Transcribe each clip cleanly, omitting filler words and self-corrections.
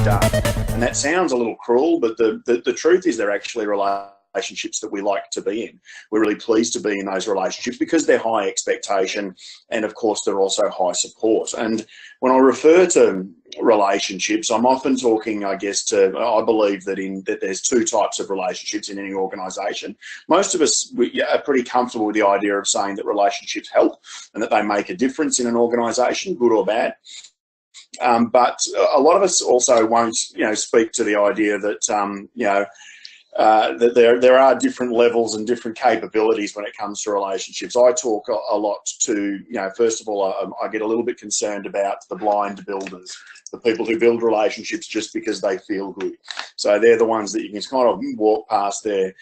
done. And that sounds a little cruel, but the truth is they're actually relationships that we like to be in. We're really pleased to be in those relationships because they're high expectation, and of course they're also high support. And when I refer to relationships, I'm often talking, I guess, I believe that there's two types of relationships in any organisation. Most of us are pretty comfortable with the idea of saying that relationships help and that they make a difference in an organisation, good or bad. But a lot of us also won't, speak to the idea that, that there are different levels and different capabilities when it comes to relationships. I talk a lot to, first of all, I get a little bit concerned about the blind builders, the people who build relationships just because they feel good. So they're the ones that you can kind of walk past their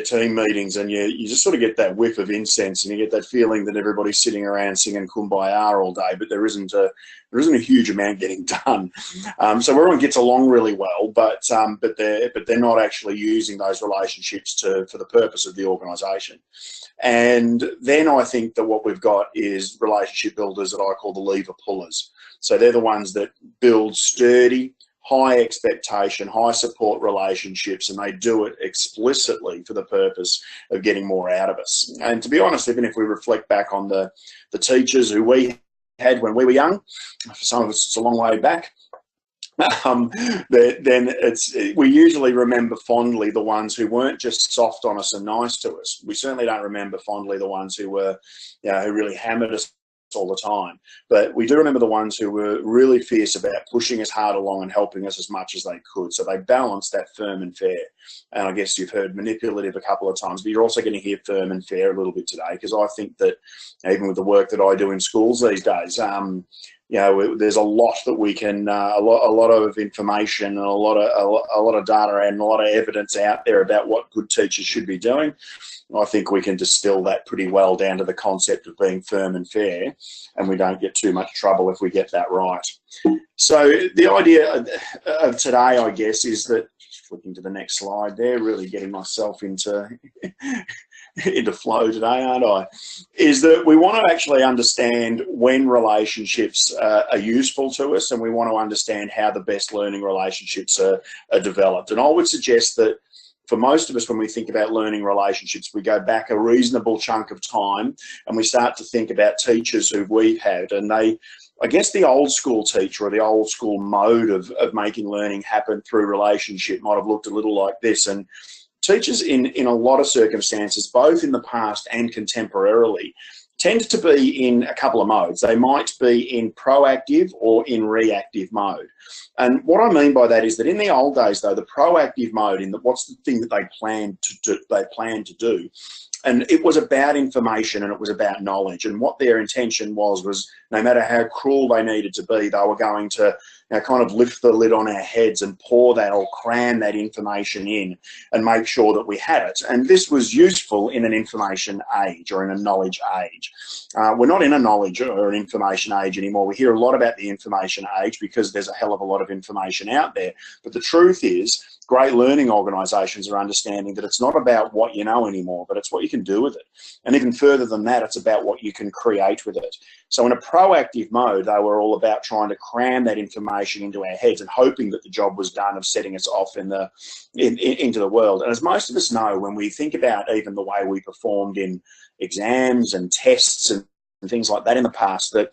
team meetings and you just sort of get that whiff of incense and you get that feeling that everybody's sitting around singing Kumbaya all day, but there isn't a huge amount getting done. So everyone gets along really well, but they're not actually using those relationships for the purpose of the organisation. And then I think that what we've got is relationship builders that I call the lever pullers. So they're the ones that build sturdy, high expectation, high support relationships, and they do it explicitly for the purpose of getting more out of us. And to be honest, even if we reflect back on the teachers who we had when we were young, for some of us it's a long way back, then we usually remember fondly the ones who weren't just soft on us and nice to us. We certainly don't remember fondly the ones who were, who really hammered us all the time, but we do remember the ones who were really fierce about pushing us hard along and helping us as much as they could. So they balanced that firm and fair. And I guess you've heard manipulative a couple of times, but you're also going to hear firm and fair a little bit today, because I think that even with the work that I do in schools these days, there's a lot that we can, a lot of information and a lot of data and a lot of evidence out there about what good teachers should be doing. I think we can distill that pretty well down to the concept of being firm and fair, and we don't get too much trouble if we get that right. So the idea of today, I guess, is that, flipping to the next slide there, really getting myself into flow today, aren't I? Is that we want to actually understand when relationships are useful to us, and we want to understand how the best learning relationships are developed. And I would suggest that for most of us, when we think about learning relationships, we go back a reasonable chunk of time and we start to think about teachers who we've had. And I guess the old school teacher, or the old school mode of making learning happen through relationship, might have looked a little like this. And teachers in a lot of circumstances, both in the past and contemporarily, tend to be in a couple of modes. They might be in proactive or in reactive mode. And what I mean by that is that in the old days, though, the proactive mode, what's the thing that they planned to do, and it was about information and it was about knowledge. And what their intention was no matter how cruel they needed to be, they were going to kind of lift the lid on our heads and pour that or cram that information in and make sure that we had it. And this was useful in an information age or in a knowledge age. We're not in a knowledge or an information age anymore. We hear a lot about the information age because there's a hell of a lot of information out there. But the truth is, great learning organisations are understanding that it's not about what you know anymore, but it's what you can do with it. And even further than that, it's about what you can create with it. So in a proactive mode, they were all about trying to cram that information into our heads and hoping that the job was done of setting us off into the world. And as most of us know, when we think about even the way we performed in exams and tests and things like that in the past, that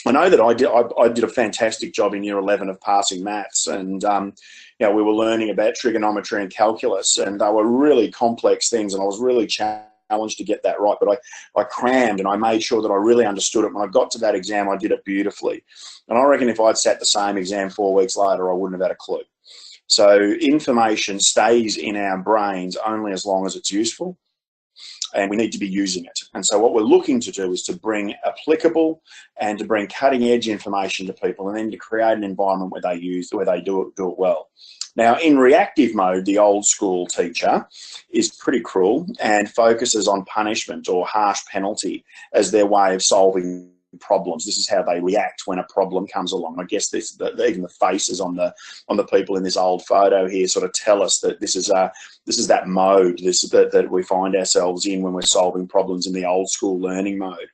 I know that I did a fantastic job in year 11 of passing maths, and we were learning about trigonometry and calculus, and they were really complex things, and I was really challenged to get that right. But I crammed and I made sure that I really understood it. When I got to that exam, I did it beautifully. And I reckon if I'd sat the same exam 4 weeks later, I wouldn't have had a clue. So information stays in our brains only as long as it's useful, and we need to be using it. And so what we're looking to do is to bring applicable and to bring cutting edge information to people, and then to create an environment where they do it well. Now, in reactive mode, the old school teacher is pretty cruel and focuses on punishment or harsh penalty as their way of solving problems. This is how they react when a problem comes along. I guess even the faces on the people in this old photo here sort of tell us that this is that mode that we find ourselves in when we're solving problems in the old school learning mode.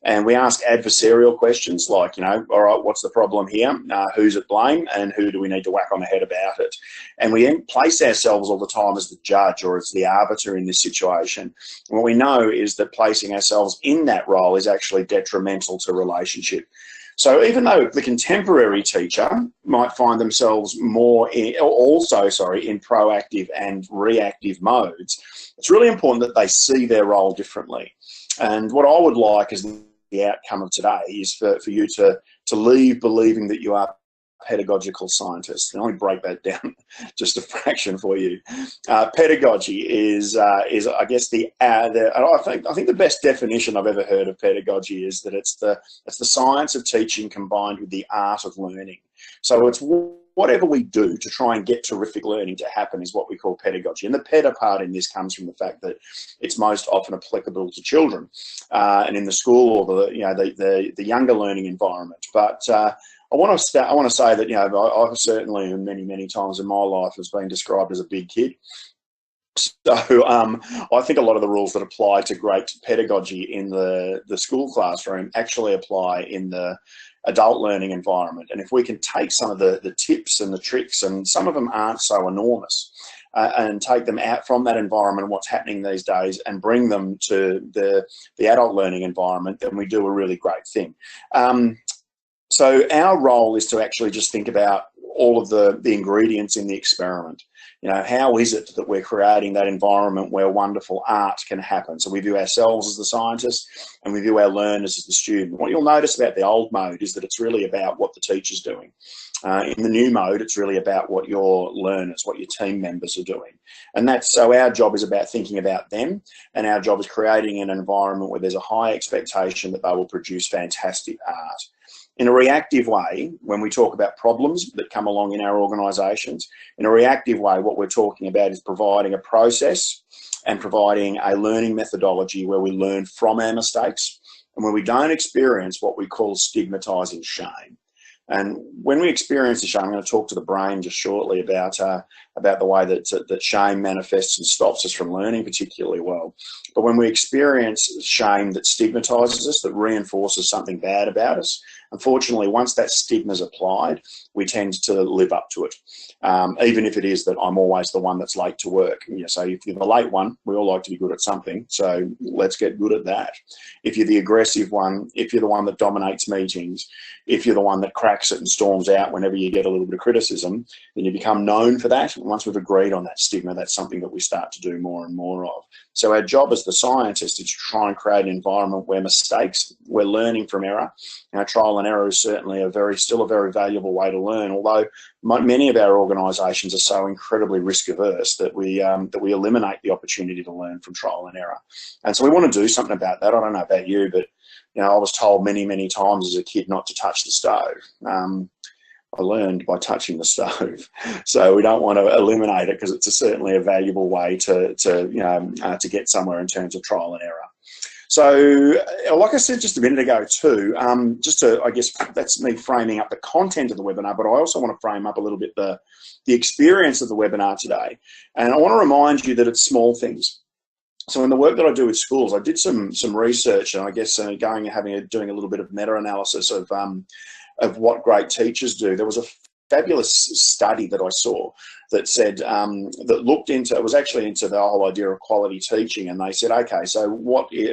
And we ask adversarial questions like, you know, all right, what's the problem here? Who's at blame, and who do we need to whack on the head about it? And we place ourselves all the time as the judge or as the arbiter in this situation. And what we know is that placing ourselves in that role is actually detrimental to relationship. So even though the contemporary teacher might find themselves in proactive and reactive modes, it's really important that they see their role differently. And what I would like as the outcome of today is for you to leave believing that you are pedagogical scientists. And I'll break that down just a fraction for you. Pedagogy is I guess I think the best definition I've ever heard of pedagogy is that it's the science of teaching combined with the art of learning. So it's whatever we do to try and get terrific learning to happen is what we call pedagogy. And the peda part in this comes from the fact that it's most often applicable to children and in the school or the younger learning environment. But I want to say that, you know, I've certainly many times in my life has been described as a big kid. So I think a lot of the rules that apply to great pedagogy in the school classroom actually apply in the adult learning environment. And if we can take some of the tips and the tricks, and some of them aren't so enormous, and take them out from that environment and what's happening these days and bring them to the adult learning environment, then we do a really great thing. So our role is to actually just think about all of the ingredients in the experiment. You know, how is it that we're creating that environment where wonderful art can happen? So we view ourselves as the scientists and we view our learners as the student. What you'll notice about the old mode is that it's really about what the teacher's doing. In the new mode, it's really about what your learners, what your team members are doing. And so our job is about thinking about them, and our job is creating an environment where there's a high expectation that they will produce fantastic art. In a reactive way, when we talk about problems that come along in our organisations, in a reactive way, what we're talking about is providing a process and providing a learning methodology where we learn from our mistakes and where we don't experience what we call stigmatising shame. And when we experience the shame, I'm going to talk to the brain just shortly about the way that shame manifests and stops us from learning particularly well. But when we experience shame that stigmatises us, that reinforces something bad about us, unfortunately, once that stigma is applied, we tend to live up to it. Even if it is that I'm always the one that's late to work. You know, so if you're the late one, we all like to be good at something, so let's get good at that. If you're the aggressive one, if you're the one that dominates meetings, if you're the one that cracks it and storms out whenever you get a little bit of criticism, then you become known for that. And once we've agreed on that stigma, that's something that we start to do more and more of. So our job as the scientist is to try and create an environment where we're learning from error. Now, trial and error is certainly still a very valuable way to learn, although many of our organisations are so incredibly risk averse that we eliminate the opportunity to learn from trial and error. And so we want to do something about that. I don't know about you, but you know, I was told many times as a kid not to touch the stove. I learned by touching the stove, so we don't want to eliminate it because it's certainly a valuable way to get somewhere in terms of trial and error. So, like I said just a minute ago too, I guess that's me framing up the content of the webinar, but I also want to frame up a little bit the experience of the webinar today. And I want to remind you that it's small things. So in the work that I do with schools, I did some research, and I guess doing a little bit of meta-analysis of what great teachers do. There was a fabulous study that I saw that said that looked into, it was actually into the whole idea of quality teaching, and they said, okay, so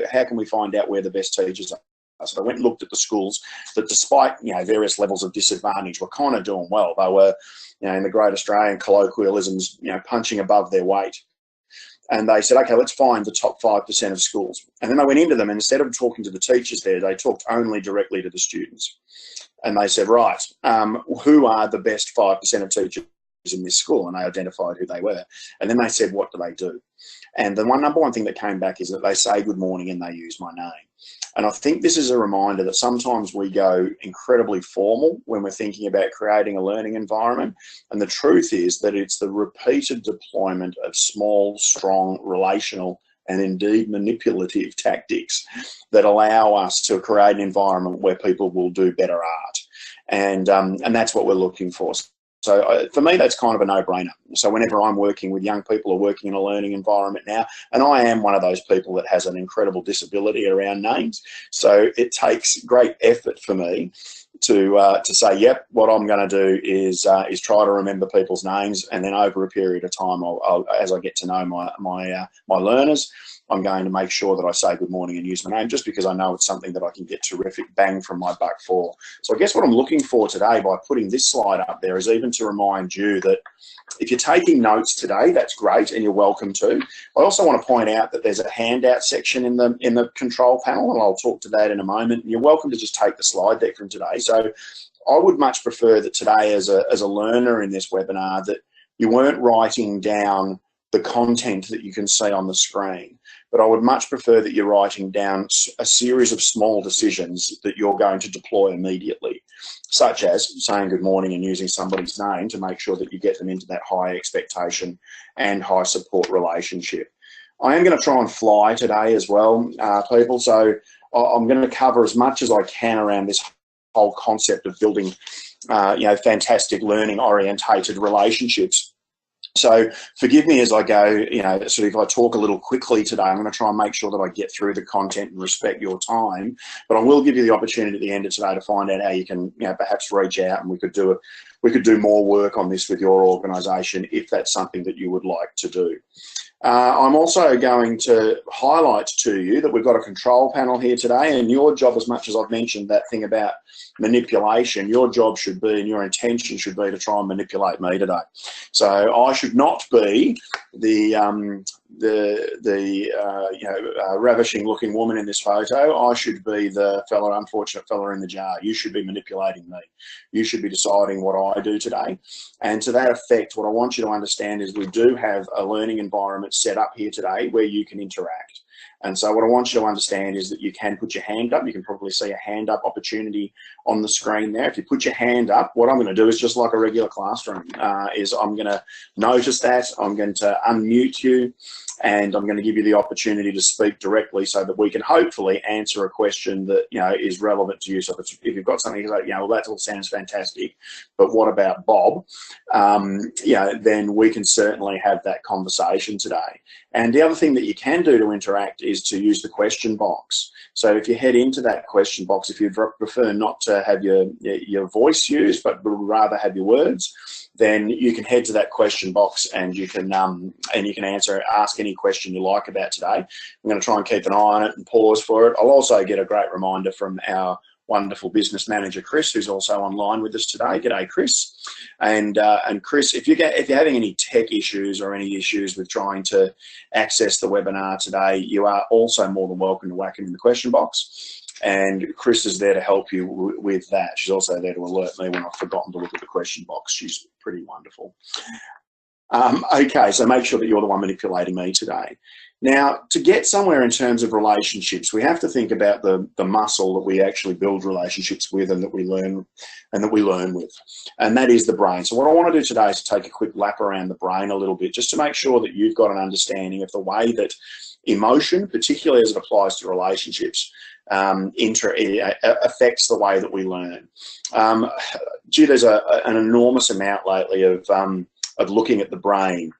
how can we find out where the best teachers are? So I went and looked at the schools that, despite various levels of disadvantage, were kind of doing well. They were, in the great Australian colloquialisms, punching above their weight. And they said, okay, let's find the top 5% of schools. And then they went into them, and instead of talking to the teachers there, they talked only directly to the students. And they said, right, who are the best 5% of teachers in this school? And they identified who they were. And then they said, what do they do? And the number one thing that came back is that they say good morning and they use my name. And I think this is a reminder that sometimes we go incredibly formal when we're thinking about creating a learning environment. And the truth is that it's the repeated deployment of small, strong, relational, and indeed manipulative tactics that allow us to create an environment where people will do better art. And that's what we're looking for. So for me, that's kind of a no-brainer. So whenever I'm working with young people or working in a learning environment now, and I am one of those people that has an incredible disability around names, so it takes great effort for me to say, yep, what I'm going to do is try to remember people's names, and then over a period of time, as I get to know my learners, I'm going to make sure that I say good morning and use my name, just because I know it's something that I can get terrific bang from my buck for. So I guess what I'm looking for today by putting this slide up there is even to remind you that if you're taking notes today, that's great, and you're welcome to. I also want to point out that there's a handout section in the control panel, and I'll talk to that in a moment. You're welcome to just take the slide deck from today. So I would much prefer that today, as a learner in this webinar, that you weren't writing down the content that you can see on the screen, but I would much prefer that you're writing down a series of small decisions that you're going to deploy immediately, such as saying good morning and using somebody's name to make sure that you get them into that high expectation and high support relationship. I am going to try and fly today as well, people, so I'm going to cover as much as I can around this whole concept of building fantastic learning orientated relationships. So forgive me as I go, sort of if I talk a little quickly today. I'm going to try and make sure that I get through the content and respect your time, but I will give you the opportunity at the end of today to find out how you can, perhaps reach out, and we could do more work on this with your organisation if that's something that you would like to do. I'm also going to highlight to you that we've got a control panel here today, and your job, as much as I've mentioned that thing about manipulation, your job should be, and your intention should be, to try and manipulate me today. So I should not be the ravishing looking woman in this photo. I should be the unfortunate fella in the jar. You should be manipulating me. You should be deciding what I do today. And to that effect, what I want you to understand is we do have a learning environment set up here today where you can interact. And so what I want you to understand is that you can put your hand up. You can probably see a hand up opportunity on the screen there. If you put your hand up, what I'm going to do is just like a regular classroom, is I'm going to notice that, I'm going to unmute you, and I'm going to give you the opportunity to speak directly so that we can hopefully answer a question that is relevant to you. So if you've got something like, well, that all sounds fantastic, but what about Bob? Then we can certainly have that conversation today. And the other thing that you can do to interact is to use the question box. So if you head into that question box, if you prefer not to have your voice used, but rather have your words, then you can head to that question box and you can ask any question you like about today. I'm going to try and keep an eye on it and pause for it. I'll also get a great reminder from our wonderful business manager, Chris, who's also online with us today. G'day, Chris. And Chris, if you're having any tech issues or any issues with trying to access the webinar today, you are also more than welcome to whack it in the question box. And Chris is there to help you with that. She's also there to alert me when I've forgotten to look at the question box. She's pretty wonderful. Okay, so make sure that you're the one manipulating me today. Now, to get somewhere in terms of relationships, we have to think about the muscle that we actually build relationships with and that we learn with, and that is the brain. So what I want to do today is to take a quick lap around the brain a little bit, just to make sure that you've got an understanding of the way that emotion, particularly as it applies to relationships, affects the way that we learn. There's an enormous amount lately of looking at the brain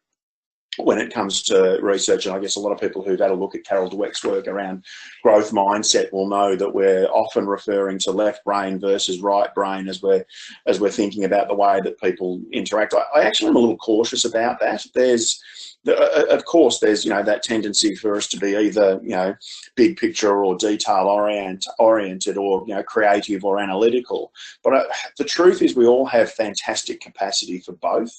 when it comes to research, and I guess a lot of people who've had a look at Carol Dweck's work around growth mindset will know that we're often referring to left brain versus right brain as we're thinking about the way that people interact. I actually am a little cautious about that. Of course, there's that tendency for us to be either big picture or detail oriented, or creative or analytical. But the truth is, we all have fantastic capacity for both.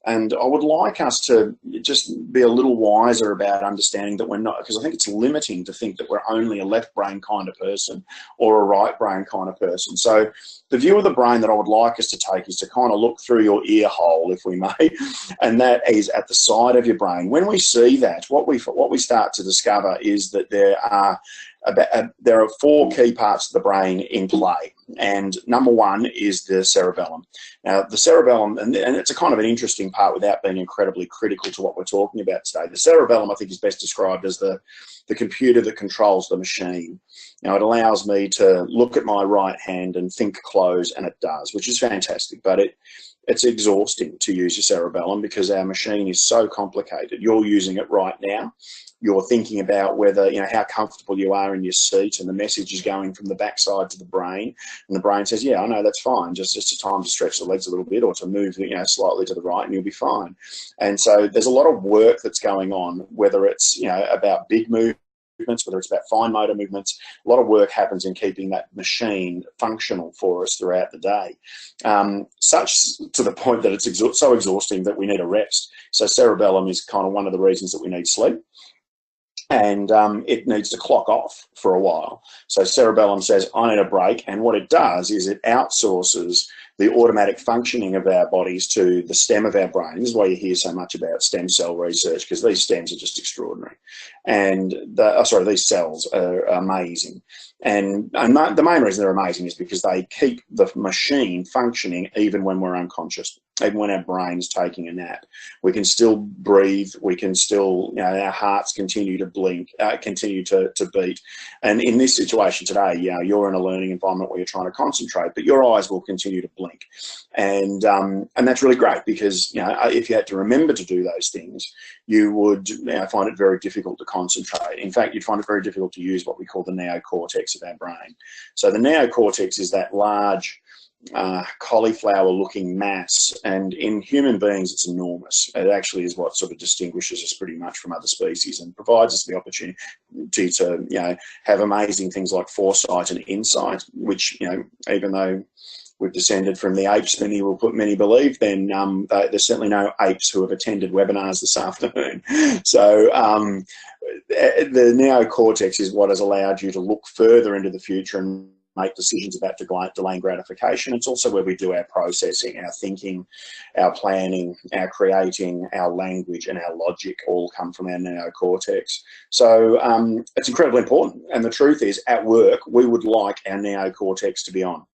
And I would like us to just be a little wiser about understanding that we're not, because I think it's limiting to think that we're only a left brain kind of person or a right brain kind of person. So the view of the brain that I would like us to take is to kind of look through your ear hole, if we may, and that is at the side of your brain. When we see that, what we start to discover is that there are four key parts of the brain in play, and number one is the cerebellum. Now, the cerebellum, and it's a kind of an interesting part without being incredibly critical to what we're talking about today. The cerebellum, I think, is best described as the computer that controls the machine. Now, it allows me to look at my right hand and think close, and it does, which is fantastic, but it's exhausting to use your cerebellum because our machine is so complicated. You're using it right now. You're thinking about whether, how comfortable you are in your seat, and the message is going from the backside to the brain, and the brain says, yeah, I know, that's fine. Just a time to stretch the legs a little bit or to move, slightly to the right, and you'll be fine. And so there's a lot of work that's going on, whether it's, about big movements, whether it's about fine motor movements. A lot of work happens in keeping that machine functional for us throughout the day, such to the point that it's so exhausting that we need a rest. So cerebellum is kind of one of the reasons that we need sleep. And it needs to clock off for a while. So cerebellum says, I need a break. And what it does is it outsources the automatic functioning of our bodies to the stem of our brain. This is why you hear so much about stem cell research, because these stems are just extraordinary. And these cells are amazing. And the main reason they're amazing is because they keep the machine functioning even when we're unconscious, even when our brain's taking a nap. We can still breathe. We can still, our hearts continue to continue to beat. And in this situation today, you're in a learning environment where you're trying to concentrate, but your eyes will continue to blink. And that's really great because, if you had to remember to do those things, you would find it very difficult to concentrate. In fact, you'd find it very difficult to use what we call the neocortex of our brain. So the neocortex is that large cauliflower-looking mass, and in human beings it's enormous. It actually is what sort of distinguishes us pretty much from other species and provides us the opportunity to have amazing things like foresight and insight, which even though we've descended from the apes, many believe, then there's certainly no apes who have attended webinars this afternoon. So the neocortex is what has allowed you to look further into the future and make decisions about delaying gratification. It's also where we do our processing, our thinking, our planning, our creating, our language, and our logic all come from our neocortex. So it's incredibly important. And the truth is, at work, we would like our neocortex to be on.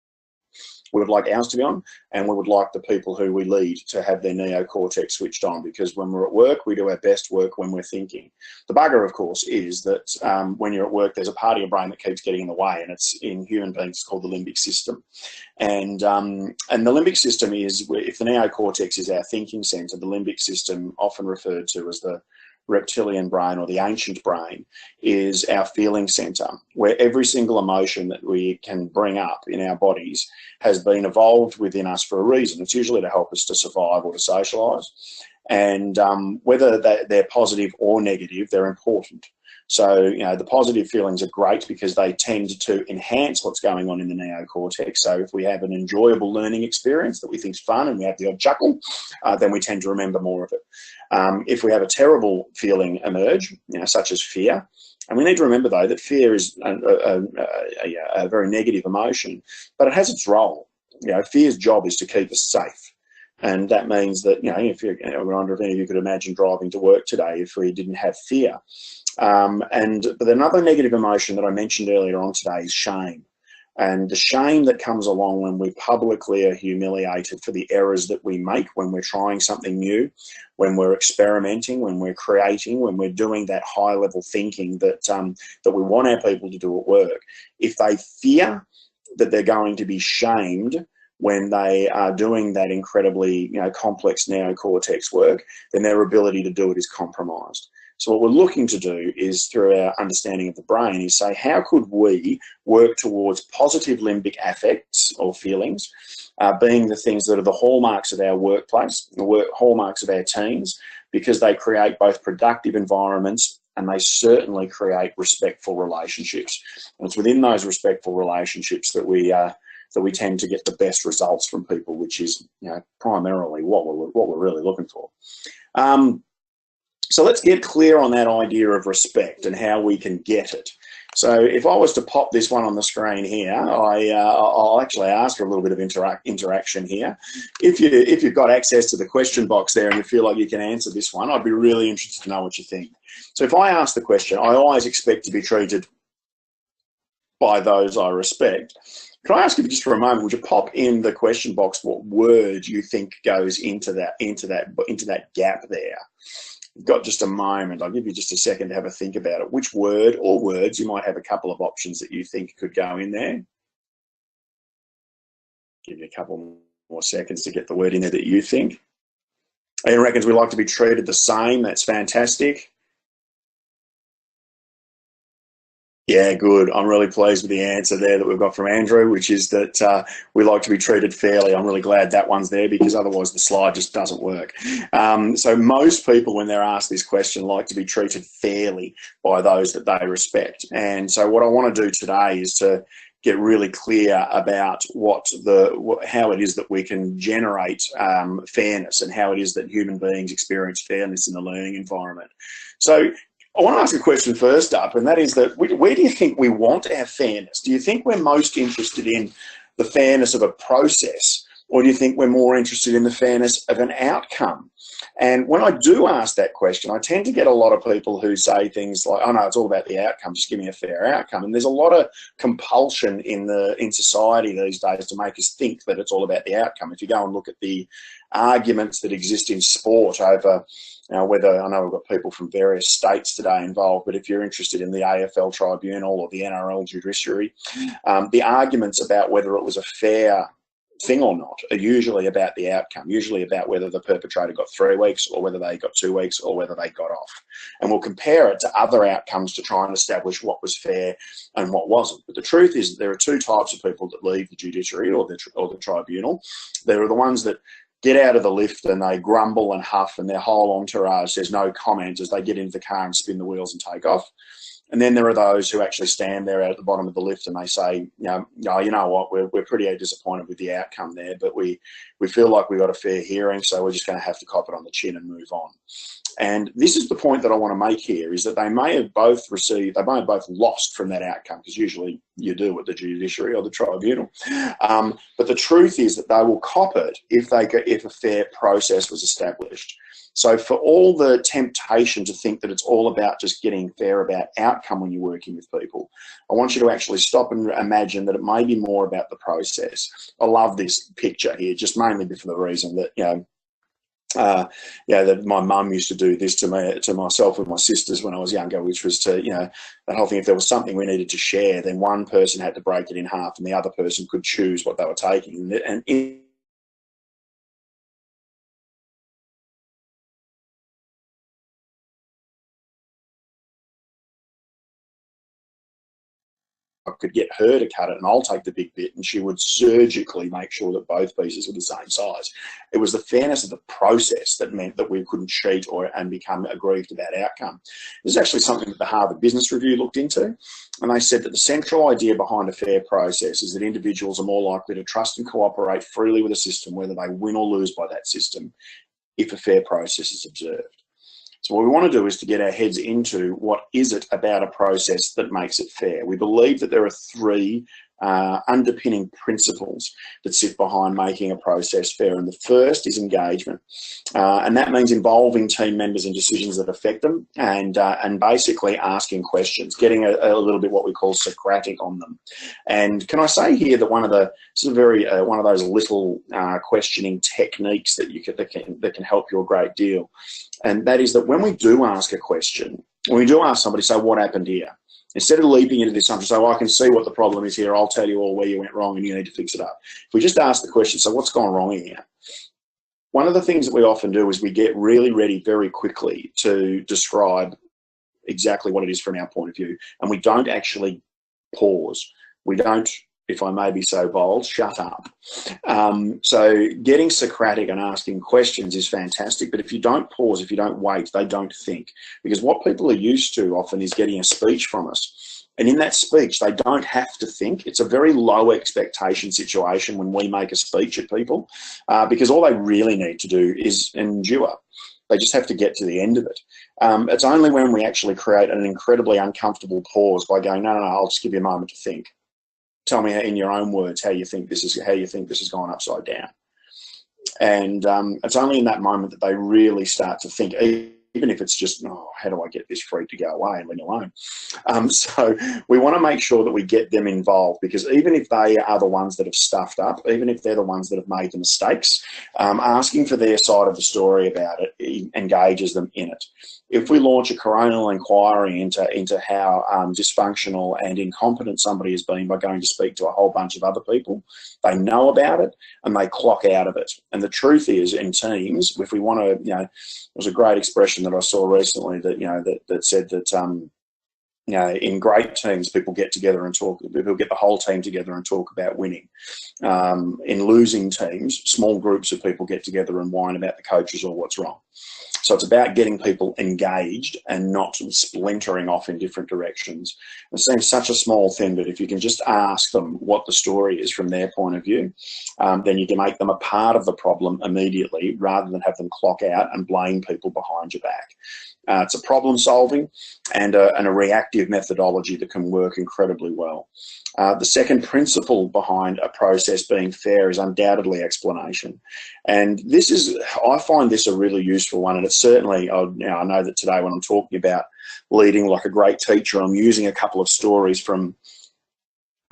We would like ours to be on, and we would like the people who we lead to have their neocortex switched on, because when we're at work, we do our best work when we're thinking. The bugger, of course, is that when you're at work, there's a part of your brain that keeps getting in the way, and it's in human beings, it's called the limbic system. And the limbic system is, if the neocortex is our thinking center, the limbic system, often referred to as the reptilian brain or the ancient brain, is our feeling center, where every single emotion that we can bring up in our bodies has been evolved within us for a reason. It's usually to help us to survive or to socialize. And whether they're positive or negative, they're important. So, the positive feelings are great because they tend to enhance what's going on in the neocortex. So if we have an enjoyable learning experience that we think is fun and we have the odd chuckle, then we tend to remember more of it. If we have a terrible feeling emerge, such as fear, and we need to remember, though, that fear is a very negative emotion, but it has its role. Fear's job is to keep us safe. And that means that, I wonder if any of you could imagine driving to work today if we didn't have fear. But another negative emotion that I mentioned earlier on today is shame. And the shame that comes along when we publicly are humiliated for the errors that we make when we're trying something new, when we're experimenting, when we're creating, when we're doing that high-level thinking that we want our people to do at work. If they fear that they're going to be shamed when they are doing that incredibly complex neocortex work, then their ability to do it is compromised. So what we're looking to do is, through our understanding of the brain, is say, how could we work towards positive limbic affects or feelings, being the things that are the hallmarks of our workplace, the hallmarks of our teams, because they create both productive environments and they certainly create respectful relationships. And it's within those respectful relationships that we tend to get the best results from people, which is primarily what we're really looking for. So let's get clear on that idea of respect and how we can get it. So if I was to pop this one on the screen here, I'll actually ask for a little bit of interaction here. If you've got access to the question box there and you feel like you can answer this one, I'd be really interested to know what you think. So if I ask the question, I always expect to be treated by those I respect. Can I ask you just for a moment, would you pop in the question box what word you think goes into that gap there? You've got just a moment. I'll give you just a second to have a think about it. Which word or words, you might have a couple of options that you think could go in there. Give you a couple more seconds to get the word in there that you think. Ian reckons we like to be treated the same. That's fantastic. Yeah, good. I'm really pleased with the answer there that we've got from Andrew, which is that we like to be treated fairly. I'm really glad that one's there because otherwise the slide just doesn't work. So most people, when they're asked this question, like to be treated fairly by those that they respect. And so what I want to do today is to get really clear about how it is that we can generate fairness and how it is that human beings experience fairness in the learning environment. So I want to ask a question first up, and that is that where do you think we want our fairness? Do you think we're most interested in the fairness of a process, or do you think we're more interested in the fairness of an outcome? And when I do ask that question, I tend to get a lot of people who say things like, oh no, it's all about the outcome, just give me a fair outcome. And there's a lot of compulsion in society these days to make us think that it's all about the outcome. If you go and look at the arguments that exist in sport over whether, I know we've got people from various states today involved, but if you're interested in the AFL tribunal or the NRL judiciary, the arguments about whether it was a fair thing or not are usually about the outcome, usually about whether the perpetrator got 3 weeks or whether they got 2 weeks or whether they got off. And we'll compare it to other outcomes to try and establish what was fair and what wasn't. But the truth is that there are two types of people that leave the judiciary or the tribunal. There are the ones that get out of the lift and they grumble and huff and their whole entourage says no comment as they get into the car and spin the wheels and take off. And then there are those who actually stand there out at the bottom of the lift and they say, you know what, we're pretty disappointed with the outcome there, but we feel like we got a fair hearing, so we're just going to have to cop it on the chin and move on. And this is the point that I want to make here, is that they may have both lost from that outcome, because usually you do at the judiciary or the tribunal. But the truth is that they will cop it if a fair process was established. So for all the temptation to think that it's all about just getting fair about outcome when you're working with people, I want you to actually stop and imagine that it may be more about the process. I love this picture here, just mainly for the reason that, that my mum used to do this to myself and my sisters when I was younger, which was to, that whole thing, if there was something we needed to share, then one person had to break it in half and the other person could choose what they were taking. And I could get her to cut it and I'll take the big bit, and she would surgically make sure that both pieces were the same size. It was the fairness of the process that meant that we couldn't cheat and become aggrieved about outcome. This is actually something that the Harvard Business Review looked into, and they said that the central idea behind a fair process is that individuals are more likely to trust and cooperate freely with a system, whether they win or lose by that system, if a fair process is observed. So what we want to do is to get our heads into what is it about a process that makes it fair. We believe that there are three underpinning principles that sit behind making a process fair. And the first is engagement. And that means involving team members in decisions that affect them and basically asking questions, getting a little bit what we call Socratic on them. And can I say here that one of those little questioning techniques that can help you a great deal, and that is that when we do ask a question, when we do ask somebody, say, what happened here? Instead of leaping into this assumption, say, well, I can see what the problem is here, I'll tell you all where you went wrong and you need to fix it up. If we just ask the question, so what's gone wrong here? One of the things that we often do is we get really ready very quickly to describe exactly what it is from our point of view, and we don't actually pause. We don't, if I may be so bold, shut up. So getting Socratic and asking questions is fantastic, but if you don't pause, if you don't wait, they don't think. Because what people are used to often is getting a speech from us. And in that speech, they don't have to think. It's a very low expectation situation when we make a speech at people, because all they really need to do is endure. They just have to get to the end of it. It's only when we actually create an incredibly uncomfortable pause by going, no, I'll just give you a moment to think. Tell me in your own words how you think this has gone upside down. And it's only in that moment that they really start to think, even if it's just, how do I get this freak to go away and leave me alone? So we want to make sure that we get them involved, because even if they are the ones that have stuffed up, even if they're the ones that have made the mistakes, asking for their side of the story about it engages them in it. if we launch a coronial inquiry into how dysfunctional and incompetent somebody has been by going to speak to a whole bunch of other people, they know about it and they clock out of it. And the truth is, in teams, if we want to, there was a great expression that I saw recently that, that said that, in great teams, people get together and talk. People get the whole team together and talk about winning. In losing teams, small groups of people get together and whine about the coaches or what's wrong. So it's about getting people engaged and not splintering off in different directions. It seems such a small thing, but if you can just ask them what the story is from their point of view, then you can make them a part of the problem immediately rather than have them clock out and blame people behind your back. It's a problem solving and a reactive methodology that can work incredibly well. The second principle behind a process being fair is undoubtedly explanation. And I find this a really useful one. And it's certainly, I know that today when I'm talking about leading like a great teacher, I'm using a couple of stories from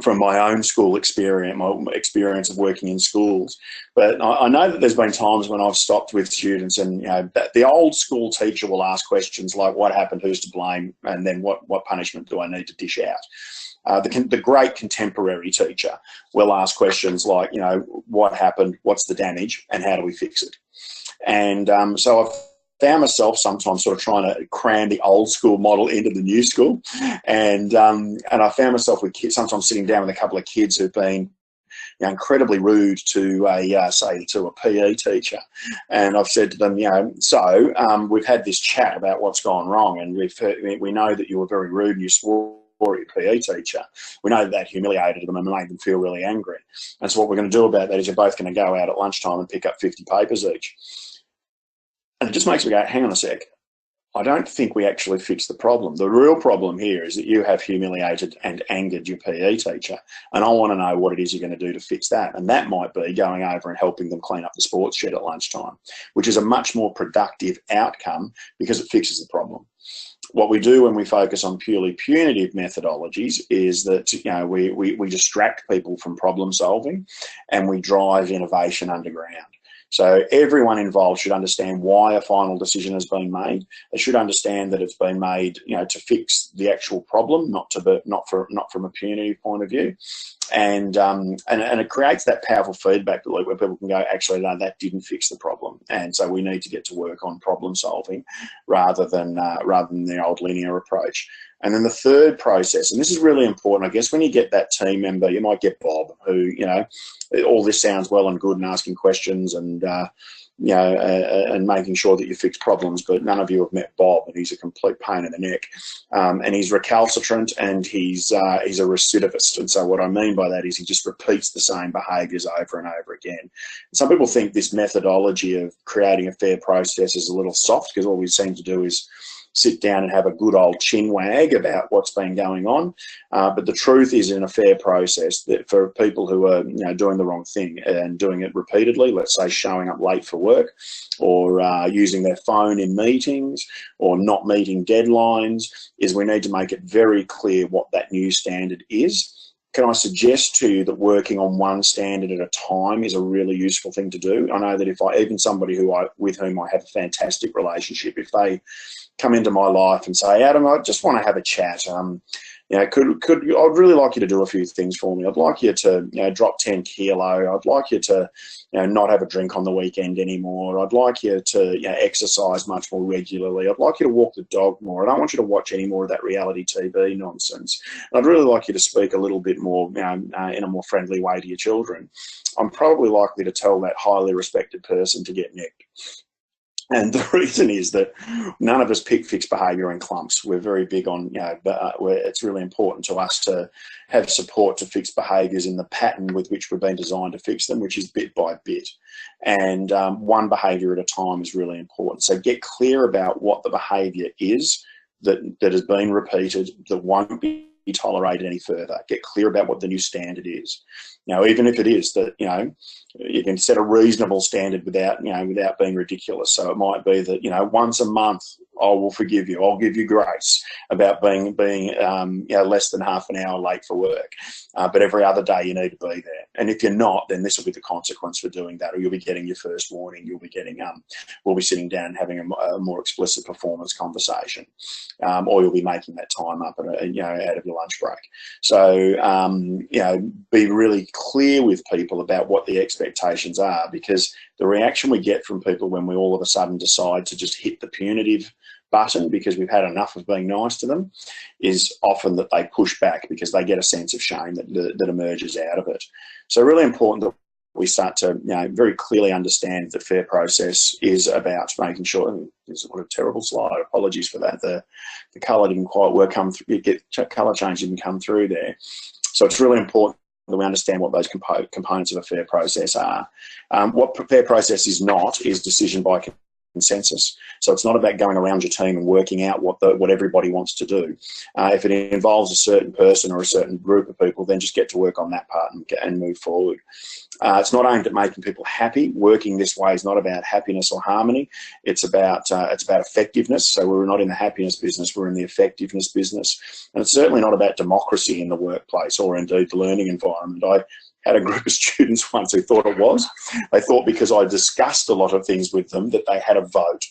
my own school experience, my experience of working in schools. But I know that there's been times when I've stopped with students and, that the old school teacher will ask questions like, what happened, who's to blame, and then what punishment do I need to dish out? The great contemporary teacher will ask questions like, what happened, what's the damage, and how do we fix it? And so I've found myself sometimes sort of trying to cram the old school model into the new school. And I found myself with kids, sometimes sitting down with a couple of kids who've been incredibly rude to a PE teacher. And I've said to them, we've had this chat about what's gone wrong, and we know that you were very rude and you swore at your PE teacher. We know that humiliated them and made them feel really angry. And so what we're going to do about that is you're both going to go out at lunchtime and pick up 50 papers each. And it just makes me go, hang on a sec. I don't think we actually fixed the problem. The real problem here is that you have humiliated and angered your PE teacher. And I want to know what it is you're going to do to fix that. And that might be going over and helping them clean up the sports shed at lunchtime, which is a much more productive outcome because it fixes the problem. What we do when we focus on purely punitive methodologies is that we distract people from problem solving and we drive innovation underground. So everyone involved should understand why a final decision has been made. They should understand that it's been made, to fix the actual problem, not from a punitive point of view. And it creates that powerful feedback loop where people can go, actually, no, that didn't fix the problem. And so we need to get to work on problem solving rather than the old linear approach. And then the third process, and this is really important, I guess when you get that team member, you might get Bob, who, all this sounds well and good and asking questions and, and making sure that you fix problems, but none of you have met Bob, and he's a complete pain in the neck. And he's recalcitrant and he's a recidivist. And so what I mean by that is he just repeats the same behaviours over and over again. And some people think this methodology of creating a fair process is a little soft because all we seem to do is sit down and have a good old chin wag about what's been going on. But the truth is, in a fair process, that for people who are doing the wrong thing and doing it repeatedly, let's say showing up late for work or using their phone in meetings or not meeting deadlines, is we need to make it very clear what that new standard is. Can I suggest to you that working on one standard at a time is a really useful thing to do? I know that if even somebody with whom I have a fantastic relationship, if they come into my life and say, Adam, I just want to have a chat. I'd really like you to do a few things for me. I'd like you to, drop 10 kilo. I'd like you to, not have a drink on the weekend anymore. I'd like you to, exercise much more regularly. I'd like you to walk the dog more. I don't want you to watch any more of that reality TV nonsense. And I'd really like you to speak a little bit more, in a more friendly way to your children. I'm probably likely to tell that highly respected person to get nicked. And the reason is that none of us pick fixed behaviour in clumps. We're very big on, it's really important to us to have support to fix behaviours in the pattern with which we've been designed to fix them, which is bit by bit. And one behaviour at a time is really important. So get clear about what the behaviour is that has been repeated, that won't be tolerated any further. Get clear about what the new standard is. Even if it is that, you can set a reasonable standard without being ridiculous. So it might be that, once a month, I will forgive you. I'll give you grace about being less than half an hour late for work. But every other day you need to be there. And if you're not, then this will be the consequence for doing that, or you'll be getting your first warning. You'll be getting, we'll be sitting down and having a more explicit performance conversation, or you'll be making that time up, out of your lunch break. So, be really clear with people about what the expectations are, because the reaction we get from people when we all of a sudden decide to just hit the punitive button because we've had enough of being nice to them is often that they push back because they get a sense of shame that emerges out of it. So really important that we start to very clearly understand that fair process is about making sure, this is what a terrible slide, apologies for that, the colour didn't quite work, colour change didn't come through there. So it's really important that we understand what those components of a fair process are. What fair process is not is decision by consensus. So it's not about going around your team and working out what everybody wants to do. If it involves a certain person or a certain group of people, then just get to work on that part and move forward. It's not aimed at making people happy. Working this way is not about happiness or harmony. It's about effectiveness. So we're not in the happiness business, we're in the effectiveness business. And it's certainly not about democracy in the workplace or indeed the learning environment. I had a group of students once who thought it was. They thought because I discussed a lot of things with them that they had a vote.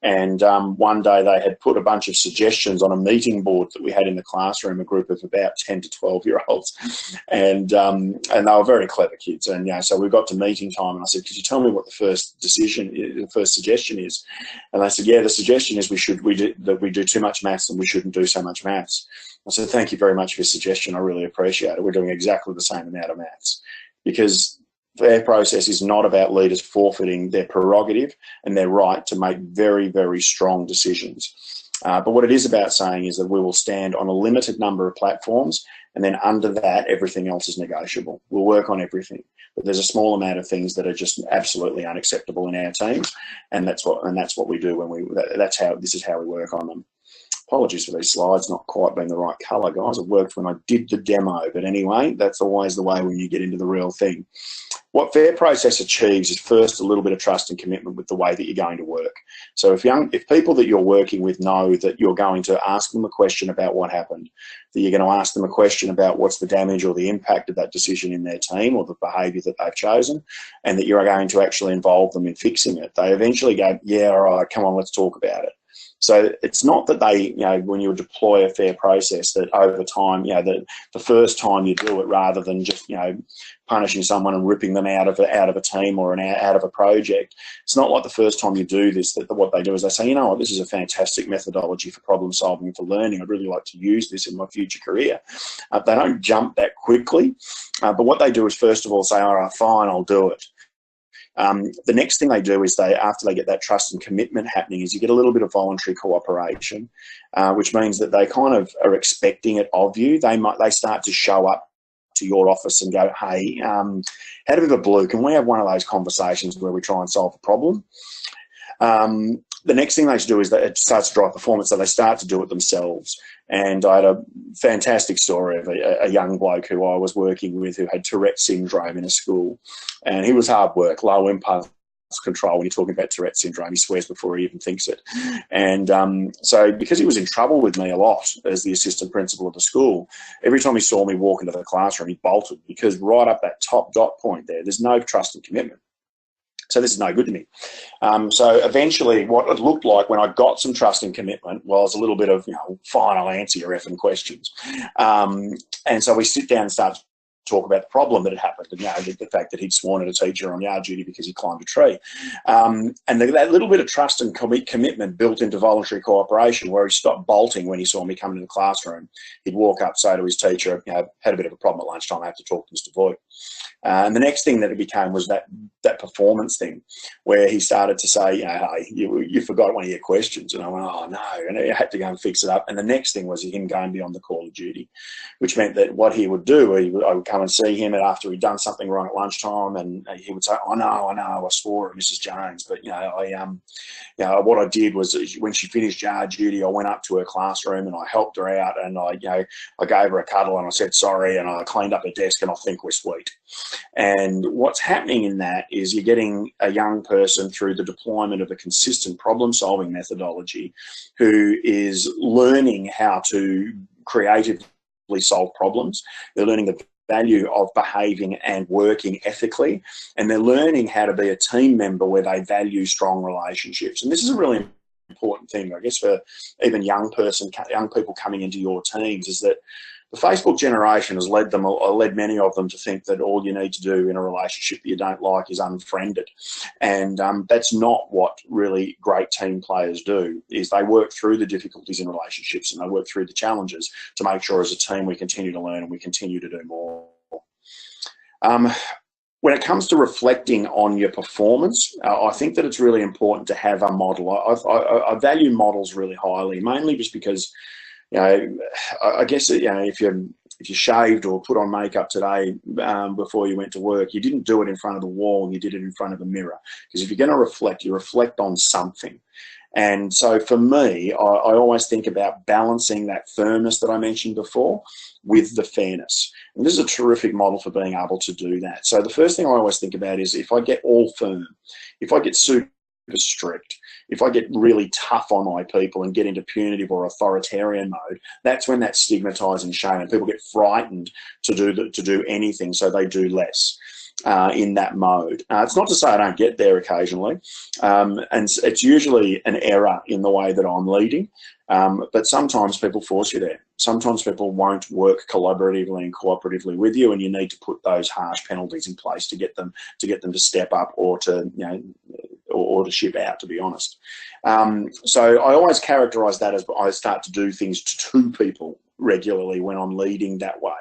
And one day they had put a bunch of suggestions on a meeting board that we had in the classroom, a group of about 10 to 12-year-olds. And they were very clever kids. And so we got to meeting time and I said, could you tell me what the first suggestion is? And they said, yeah, the suggestion is we do too much maths and we shouldn't do so much maths. I said, thank you very much for your suggestion. I really appreciate it. We're doing exactly the same amount of maths, because fair process is not about leaders forfeiting their prerogative and their right to make very, very strong decisions. But what it is about saying is that we will stand on a limited number of platforms, and then under that, everything else is negotiable. We'll work on everything, but there's a small amount of things that are just absolutely unacceptable in our teams, and that's what we do this is how we work on them. Apologies for these slides not quite being the right colour, guys. It worked when I did the demo, but anyway, that's always the way when you get into the real thing. What fair process achieves is first a little bit of trust and commitment with the way that you're going to work. So if people that you're working with know that you're going to ask them a question about what happened, that you're going to ask them a question about what's the damage or the impact of that decision in their team or the behaviour that they've chosen, and that you're going to actually involve them in fixing it, they eventually go, yeah, all right, come on, let's talk about it. So it's not that they, when you deploy a fair process, that over time, the first time you do it, rather than just, punishing someone and ripping them out of a team or out of a project. It's not like the first time you do this, that what they do is they say, you know what, this is a fantastic methodology for problem solving and for learning. I'd really like to use this in my future career. They don't jump that quickly, but what they do is first of all say, all right, fine, I'll do it. The next thing they do is after they get that trust and commitment happening, is you get a little bit of voluntary cooperation, which means that they kind of are expecting it of you. They start to show up to your office and go, hey, out of the blue, can we have one of those conversations where we try and solve a problem? The next thing they do is that it starts to drive performance, so they start to do it themselves. And I had a fantastic story of a young bloke who I was working with who had Tourette syndrome in a school. And he was hard work, low impulse control. When you're talking about Tourette syndrome, he swears before he even thinks it. And so because he was in trouble with me a lot as the assistant principal of the school, every time he saw me walk into the classroom, he bolted, because right up that top dot point there's no trust and commitment. So this is no good to me. So eventually what it looked like when I got some trust and commitment was a little bit of, fine, I'll answer your effing questions. And so we sit down and start to talk about the problem that had happened, and the fact that he'd sworn at a teacher on yard duty because he climbed a tree. And that little bit of trust and commitment built into voluntary cooperation, where he stopped bolting when he saw me come into the classroom. He'd walk up, say to his teacher, had a bit of a problem at lunchtime, I have to talk to Mr. Voigt. And the next thing that it became was that performance thing, where he started to say, hey, you forgot one of your questions. And I went, oh, no. And I had to go and fix it up. And the next thing was him going beyond the call of duty, which meant that what he would do, I would come and see him after he'd done something wrong at lunchtime, and he would say, I know, I swore at Mrs. Jones. But, what I did was, when she finished yard duty, I went up to her classroom and I helped her out, and I gave her a cuddle and I said sorry, and I cleaned up her desk, and I think we're sweet. And what's happening in that is you're getting a young person through the deployment of a consistent problem-solving methodology who is learning how to creatively solve problems. They're learning the value of behaving and working ethically, and they're learning how to be a team member where they value strong relationships. And this is a really important thing, I guess, for even young people coming into your teams, is that the Facebook generation has led many of them to think that all you need to do in a relationship that you don't like is unfriended. And that's not what really great team players do, is they work through the difficulties in relationships and they work through the challenges to make sure as a team we continue to learn and we continue to do more. When it comes to reflecting on your performance, I think that it's really important to have a model. I value models really highly, mainly just because, I guess, if you shaved or put on makeup today before you went to work, you didn't do it in front of the wall, you did it in front of a mirror. Because if you're going to reflect, you reflect on something. And so for me, I always think about balancing that firmness that I mentioned before with the fairness. And this is a terrific model for being able to do that. So the first thing I always think about is, if I get all firm, if I get super strict, if I get really tough on my people and get into punitive or authoritarian mode, that's when that stigmatizing shame, and people get frightened to do anything, so they do less in that mode. It's not to say I don't get there occasionally, and it's usually an error in the way that I'm leading, but sometimes people force you there. Sometimes people won't work collaboratively and cooperatively with you, and you need to put those harsh penalties in place to get them to step up, or to or to ship out, to be honest. So I always characterize that as I start to do things to two people regularly when I'm leading that way.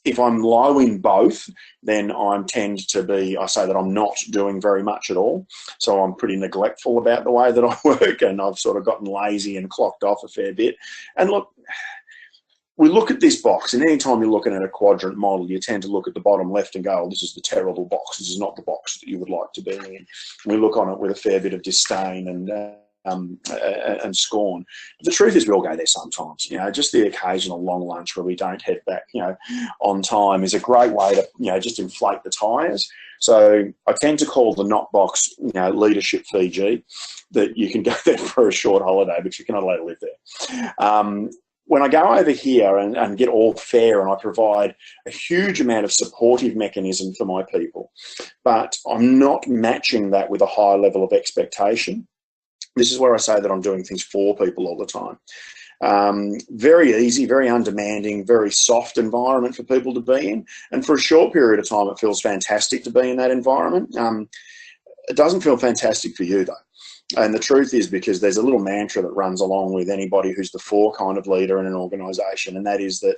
If I'm low in both, then I tend to be, I say that I'm not doing very much at all. So I'm pretty neglectful about the way that I work, and I've sort of gotten lazy and clocked off a fair bit. And look, we look at this box, and anytime you're looking at a quadrant model, you tend to look at the bottom left and go, oh, this is the terrible box. This is not the box that you would like to be in. We look on it with a fair bit of disdain and scorn. But the truth is, we all go there sometimes. Just the occasional long lunch where we don't head back, on time is a great way to, just inflate the tyres. So I tend to call the not box, leadership Fiji, that you can go there for a short holiday, but you cannot allowed to live there. When I go over here and get all fair, and I provide a huge amount of supportive mechanism for my people, but I'm not matching that with a high level of expectation, this is where I say that I'm doing things for people all the time. Very easy, very undemanding, very soft environment for people to be in. And for a short period of time, it feels fantastic to be in that environment. It doesn't feel fantastic for you, though. And the truth is, because there's a little mantra that runs along with anybody who's the four kind of leader in an organisation, and that is that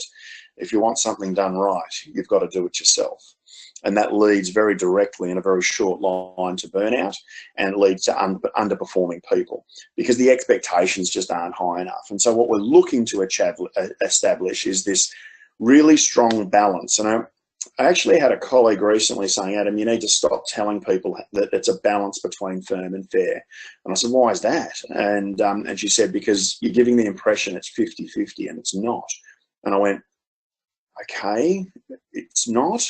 if you want something done right, you've got to do it yourself. And that leads very directly in a very short line to burnout, and it leads to underperforming people, because the expectations just aren't high enough. And so what we're looking to establish is this really strong balance. And I actually had a colleague recently saying, Adam, you need to stop telling people that it's a balance between firm and fair. And I said, why is that? And she said, because you're giving the impression it's 50-50, and it's not. And I went, okay, it's not.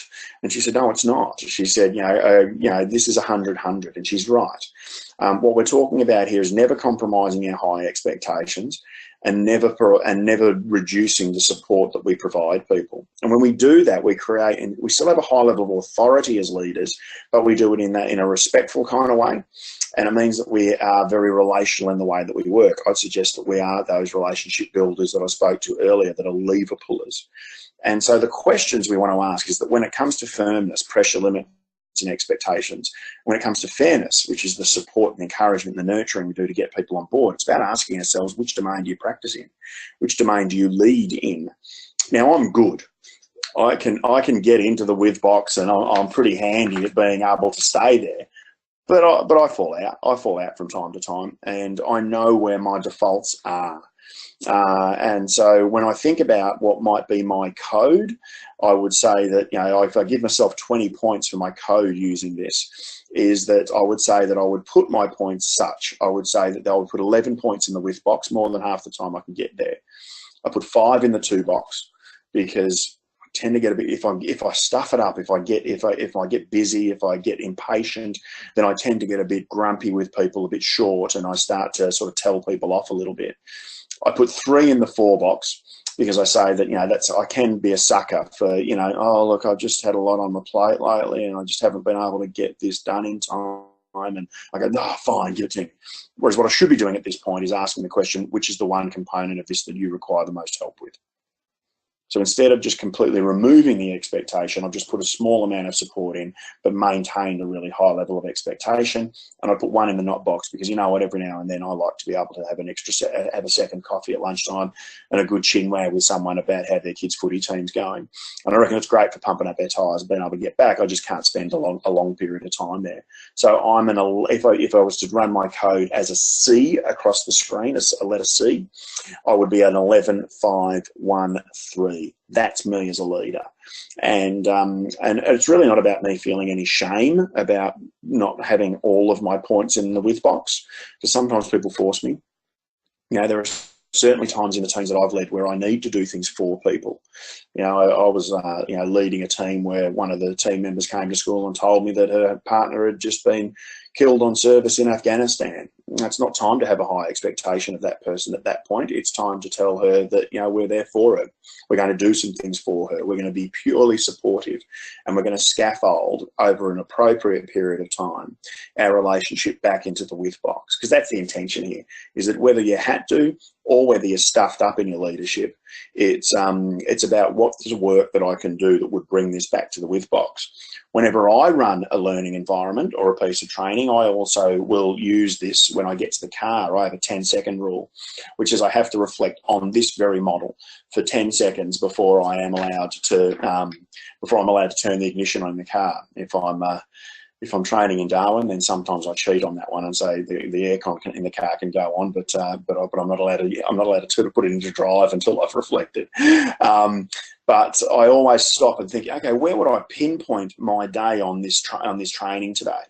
And she said, no, it's not. She said, this is 100-100, and she's right. What we're talking about here is never compromising our high expectations, and never reducing the support that we provide people. And when we do that, we create, and we still have a high level of authority as leaders, but we do it in a respectful kind of way. And it means that we are very relational in the way that we work. I'd suggest that we are those relationship builders that I spoke to earlier, that are lever pullers. And so the questions we want to ask is that when it comes to firmness, pressure limits and expectations, when it comes to fairness, which is the support and encouragement and the nurturing we do to get people on board, it's about asking ourselves, which domain do you practice in? Which domain do you lead in? Now, I'm good. I can get into the with box, and I'm pretty handy at being able to stay there. But I fall out. I fall out from time to time, and I know where my defaults are. And so when I think about what might be my code, I would say that, if I give myself 20 points for my code using this, is that I would say that I would put my points such. I would say that I would put 11 points in the with box, more than half the time I can get there. I put 5 in the to box, because I tend to get a bit, if I stuff it up, if I get busy, if I get impatient, then I tend to get a bit grumpy with people, a bit short, and I start to sort of tell people off a little bit. I put 3 in the 4 box, because I say that, I can be a sucker for, oh, look, I've just had a lot on my plate lately and I just haven't been able to get this done in time. And I go, oh, fine, give it to me. Whereas what I should be doing at this point is asking the question, which is the one component of this that you require the most help with? So instead of just completely removing the expectation, I've just put a small amount of support in, but maintained a really high level of expectation. And I put one in the not box because, you know what, every now and then I like to be able to have have a second coffee at lunchtime and a good chinwag with someone about how their kids' footy team's going. And I reckon it's great for pumping up their tyres and being able to get back. I just can't spend a long period of time there. So if I was to run my code as a C across the screen, a letter C, I would be an 11, 5, 1, 3. That's me as a leader. And it's really not about me feeling any shame about not having all of my points in the with box, because sometimes people force me. There are certainly times in the teams that I've led where I need to do things for people. I was leading a team where one of the team members came to school and told me that her partner had just been killed on service in Afghanistan. It's not time to have a high expectation of that person at that point. It's time to tell her that, we're there for her. We're going to do some things for her. We're going to be purely supportive, and we're going to scaffold over an appropriate period of time our relationship back into the with box. Because that's the intention here, is that whether you had to or whether you're stuffed up in your leadership, it's about what's the work that I can do that would bring this back to the with box. Whenever I run a learning environment or a piece of training, I also will use this when I get to the car. I have a 10-second rule, which is I have to reflect on this very model for 10 seconds before I'm allowed to turn the ignition on in the car. If I'm training in Darwin, then sometimes I cheat on that one and say the aircon in the car can go on, but I'm not allowed to put it into drive until I've reflected. But I always stop and think, okay, where would I pinpoint my day on this training today?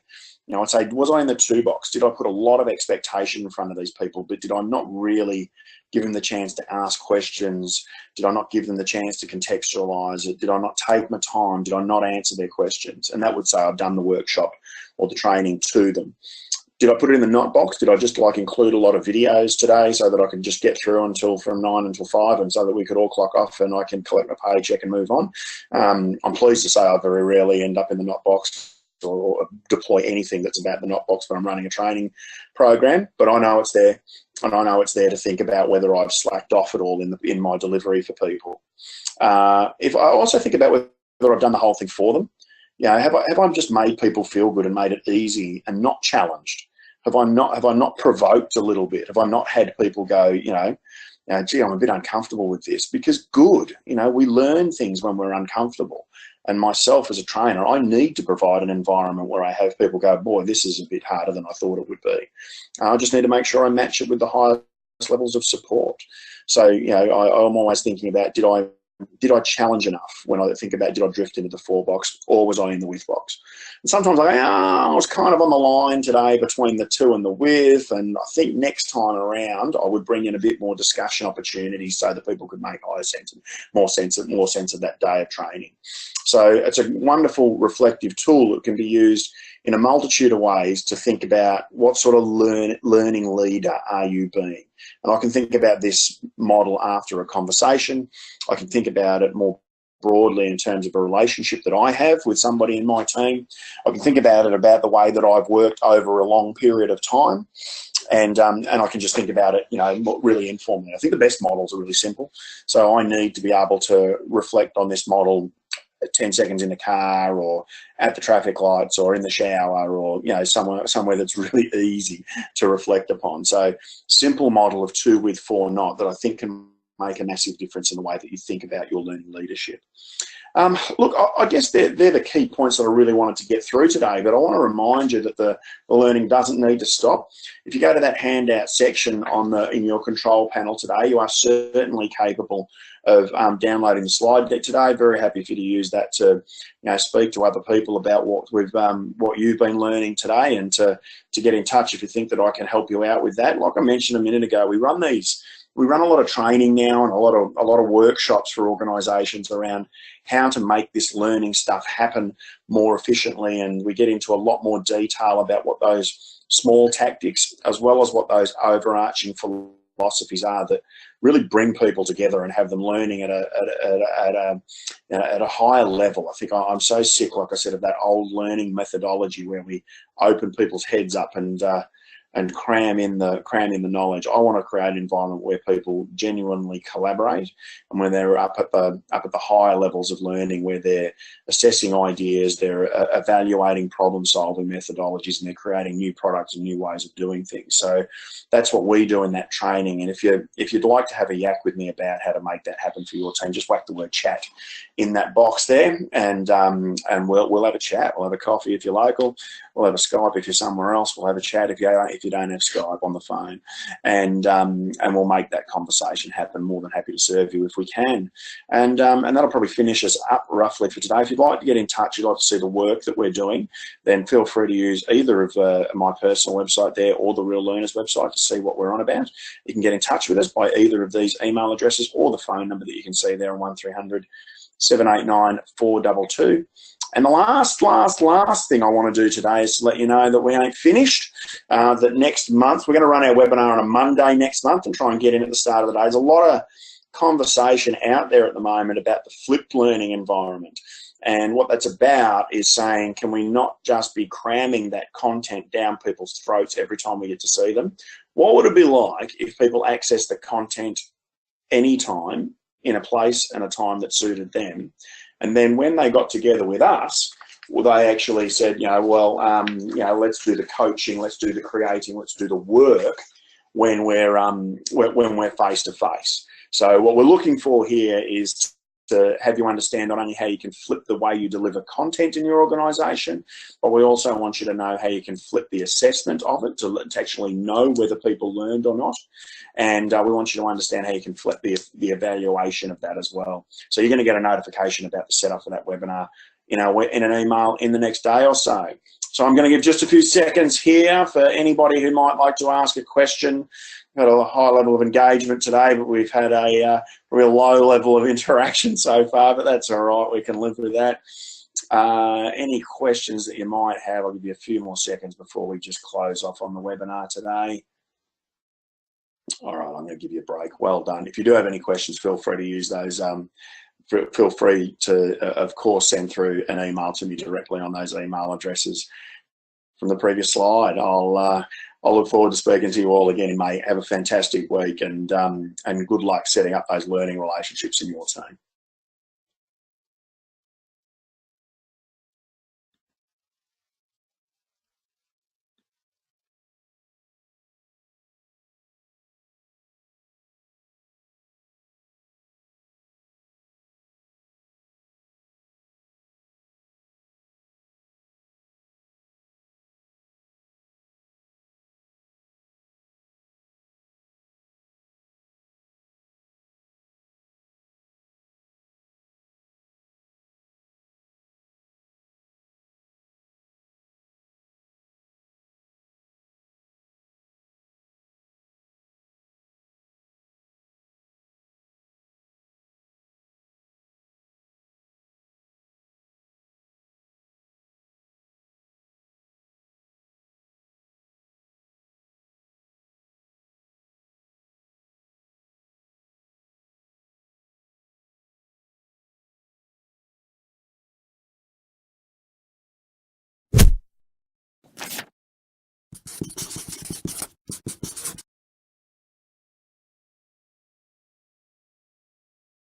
I'd say, was I in the 2 box? Did I put a lot of expectation in front of these people, but did I not really give them the chance to ask questions? Did I not give them the chance to contextualise it? Did I not take my time? Did I not answer their questions? And that would say I've done the workshop or the training to them. Did I put it in the not box? Did I just include a lot of videos today so that I can just get through from 9 until 5, and so that we could all clock off and I can collect my paycheck and move on? I'm pleased to say I very rarely end up in the not box or deploy anything that's about the not box when I'm running a training program, but I know it's there, and I know it's there to think about whether I've slacked off at all in my delivery for people. If I also think about whether I've done the whole thing for them, have I just made people feel good and made it easy and not challenged? Have I not provoked a little bit? Have I not had people go, gee, I'm a bit uncomfortable with this? Because good, we learn things when we're uncomfortable. And myself as a trainer, I need to provide an environment where I have people go, boy, this is a bit harder than I thought it would be. I just need to make sure I match it with the highest levels of support. So, I'm always thinking about, did I challenge enough when I think about, did I drift into the 4 box or was I in the with box? And sometimes I go, I was kind of on the line today between the 2 and the with, and I think next time around I would bring in a bit more discussion opportunities so that people could make more sense of that day of training. So it's a wonderful reflective tool that can be used in a multitude of ways to think about what sort of learning leader are you being. And I can think about this model after a conversation. I can think about it more broadly in terms of a relationship that I have with somebody in my team. I can think about it about the way that I've worked over a long period of time. And I can just think about it, really informally. I think the best models are really simple. So I need to be able to reflect on this model 10 seconds in the car or at the traffic lights or in the shower or, somewhere that's really easy to reflect upon. So simple model of 2 with 4 not that I think can make a massive difference in the way that you think about your learning leadership. Look, I guess they're the key points that I really wanted to get through today, but I want to remind you that the learning doesn't need to stop. If you go to that handout section in your control panel today, you are certainly capable of downloading the slide deck today. Very happy for you to use that to speak to other people about what you've been learning today, and to get in touch if you think that I can help you out with that. Like I mentioned a minute ago, we run a lot of training now and a lot of workshops for organisations around how to make this learning stuff happen more efficiently, and we get into a lot more detail about what those small tactics as well as what those overarching philosophies are that really bring people together and have them learning at a higher level. I think I'm so sick, like I said, of that old learning methodology where we open people's heads up and cram in the knowledge. I want to create an environment where people genuinely collaborate, and when they're up at the higher levels of learning, where they're assessing ideas, they're evaluating problem-solving methodologies, and they're creating new products and new ways of doing things. So that's what we do in that training. And if you'd like to have a yak with me about how to make that happen for your team, just whack the word chat in that box there, and we'll have a chat. We'll have a coffee if you're local. We'll have a Skype if you're somewhere else. We'll have a chat if you don't have Skype on the phone, and we'll make that conversation happen. More than happy to serve you if we can, and that'll probably finish us up roughly for today. If you'd like to get in touch, you'd like to see the work that we're doing, then feel free to use either of my personal website there or the Real Learners website to see what we're on about. You can get in touch with us by either of these email addresses or the phone number that you can see there on 1300 789 422. And the last thing I want to do today is to let you know that we ain't finished. That next month, we're going to run our webinar on a Monday next month and try and get in at the start of the day. There's a lot of conversation out there at the moment about the flipped learning environment. And what that's about is saying, can we not just be cramming that content down people's throats every time we get to see them? What would it be like if people access the content anytime, in a place and a time that suited them? And then when they got together with us, well, they actually said, let's do the coaching, let's do the creating, let's do the work when we're face to face. So what we're looking for here is to have you understand not only how you can flip the way you deliver content in your organisation, but we also want you to know how you can flip the assessment of it to actually know whether people learned or not. And we want you to understand how you can flip the evaluation of that as well. So you're going to get a notification about the setup for that webinar in an email in the next day or so. So I'm going to give just a few seconds here for anybody who might like to ask a question. We've had a high level of engagement today, but we've had a real low level of interaction so far, but that's all right. We can live with that. Any questions that you might have, I'll give you a few more seconds before we just close off on the webinar today. All right, I'm going to give you a break. Well done. If you do have any questions, feel free to use those. Feel free to, of course, send through an email to me directly on those email addresses from the previous slide. I'll look forward to speaking to you all again in May. Have a fantastic week, and good luck setting up those learning relationships in your team.